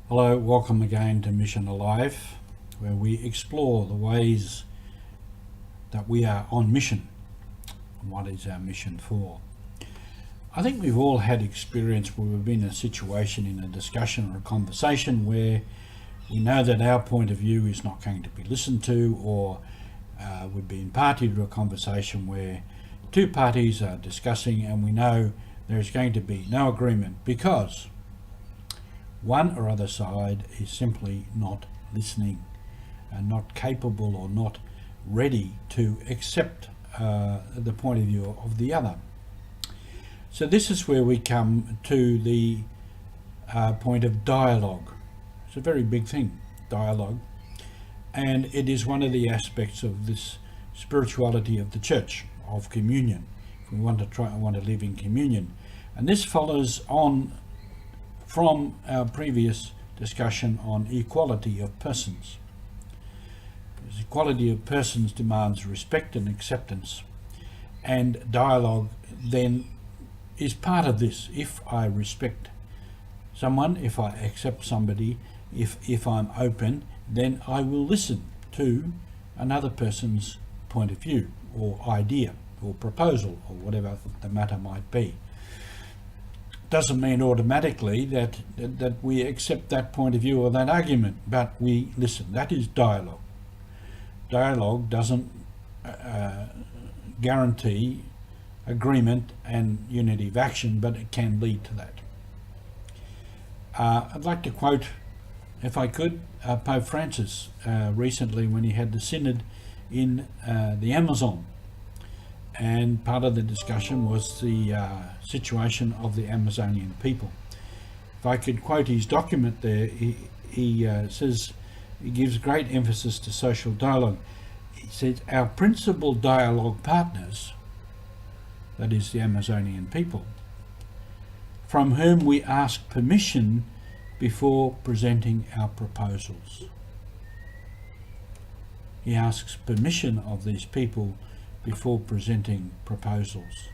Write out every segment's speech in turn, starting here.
Hello, welcome again to Mission Alive, where we explore the ways that we are on mission and what is our mission for. I think we've all had experience where we've been in a situation, in a discussion or a conversation where we know that our point of view is not going to be listened to, or we've been party to a conversation where two parties are discussing and we know there is going to be no agreement because one or other side is simply not listening and not capable or not ready to accept the point of view of the other. So this is where we come to the point of dialogue. It's a very big thing, dialogue, and it is one of the aspects of this spirituality of the church, of communion. If we want to live in communion, and this follows on from our previous discussion on equality of persons. Because equality of persons demands respect and acceptance, and dialogue then is part of this. If I respect someone, if I accept somebody, if I'm open, then I will listen to another person's point of view or idea or proposal or whatever the matter might be. Doesn't mean automatically that we accept that point of view or that argument, but we listen. That is dialogue. Dialogue doesn't guarantee agreement and unity of action, but it can lead to that. I'd like to quote, if I could, Pope Francis recently when he had the synod in the Amazon. And part of the discussion was the situation of the Amazonian people. If I could quote his document there, he says, he gives great emphasis to social dialogue. He says, our principal dialogue partners, that is the Amazonian people, from whom we ask permission before presenting our proposals. He asks permission of these people before presenting proposals.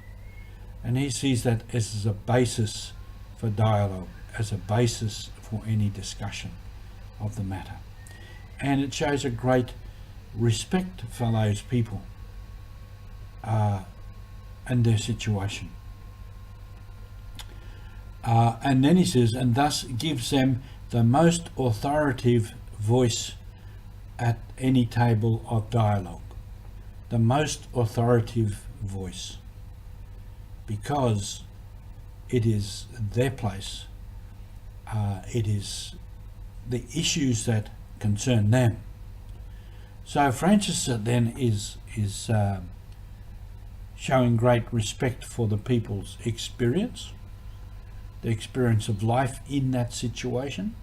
And he sees that as a basis for dialogue, as a basis for any discussion of the matter. And it shows a great respect for those people and their situation. And then he says, and thus gives them the most authoritative voice at any table of dialogue. The most authoritative voice, because it is their place, it is the issues that concern them. So Francis then is showing great respect for the people's experience, the experience of life in that situation,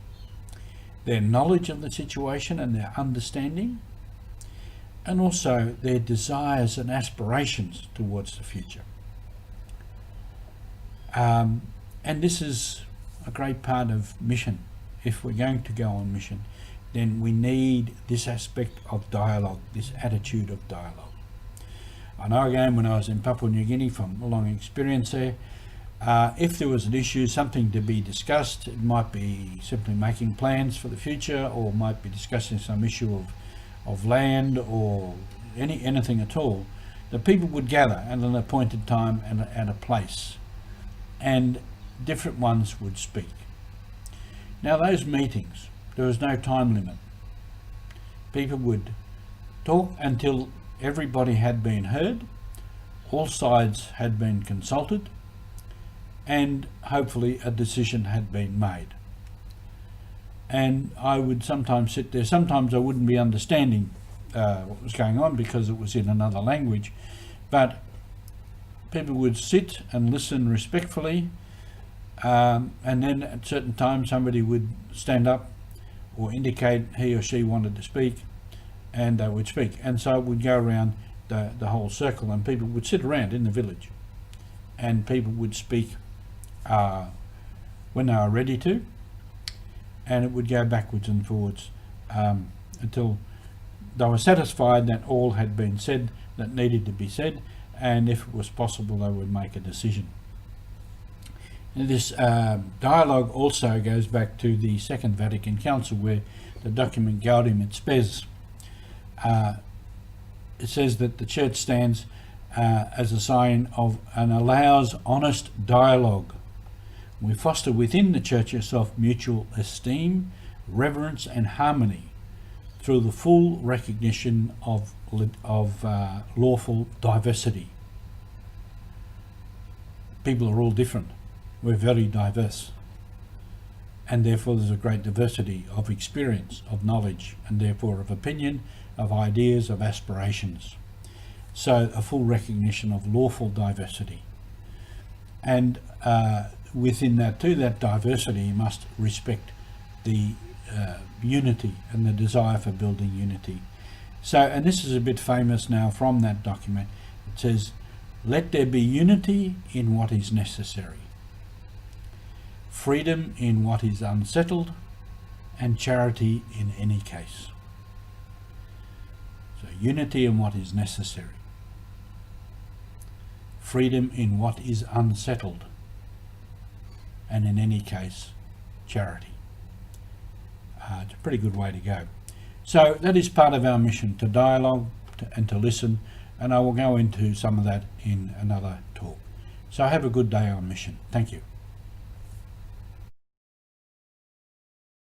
their knowledge of the situation and their understanding, and also their desires and aspirations towards the future. And this is a great part of mission. If we're going to go on mission, then we need this aspect of dialogue, this attitude of dialogue. I know again, when I was in Papua New Guinea, from a long experience there, if there was an issue, something to be discussed, it might be simply making plans for the future, or might be discussing some issue of land or anything at all. The people would gather at an appointed time and a place, and different ones would speak. Now those meetings, there was no time limit. People would talk until everybody had been heard, all sides had been consulted, and hopefully a decision had been made. And I would sometimes sit there, sometimes I wouldn't be understanding what was going on because it was in another language, but people would sit and listen respectfully, and then at certain times somebody would stand up or indicate he or she wanted to speak, and they would speak. And so it would go around the whole circle, and people would sit around in the village, and people would speak when they were ready to, and it would go backwards and forwards until they were satisfied that all had been said that needed to be said, and if it was possible they would make a decision. And this dialogue also goes back to the Second Vatican Council, where the document Gaudium et Spes, it says that the Church stands as a sign of and allows honest dialogue. We foster within the Church itself mutual esteem, reverence and harmony through the full recognition of lawful diversity. People are all different. We're very diverse. And therefore there's a great diversity of experience, of knowledge, and therefore of opinion, of ideas, of aspirations. So a full recognition of lawful diversity. And within that too, that diversity, you must respect the unity and the desire for building unity. So, and this is a bit famous now from that document. It says, let there be unity in what is necessary, freedom in what is unsettled, and charity in any case. So unity in what is necessary, freedom in what is unsettled, and in any case, charity. It's a pretty good way to go. So that is part of our mission, to dialogue and to listen, and I will go into some of that in another talk. So have a good day on mission. Thank you.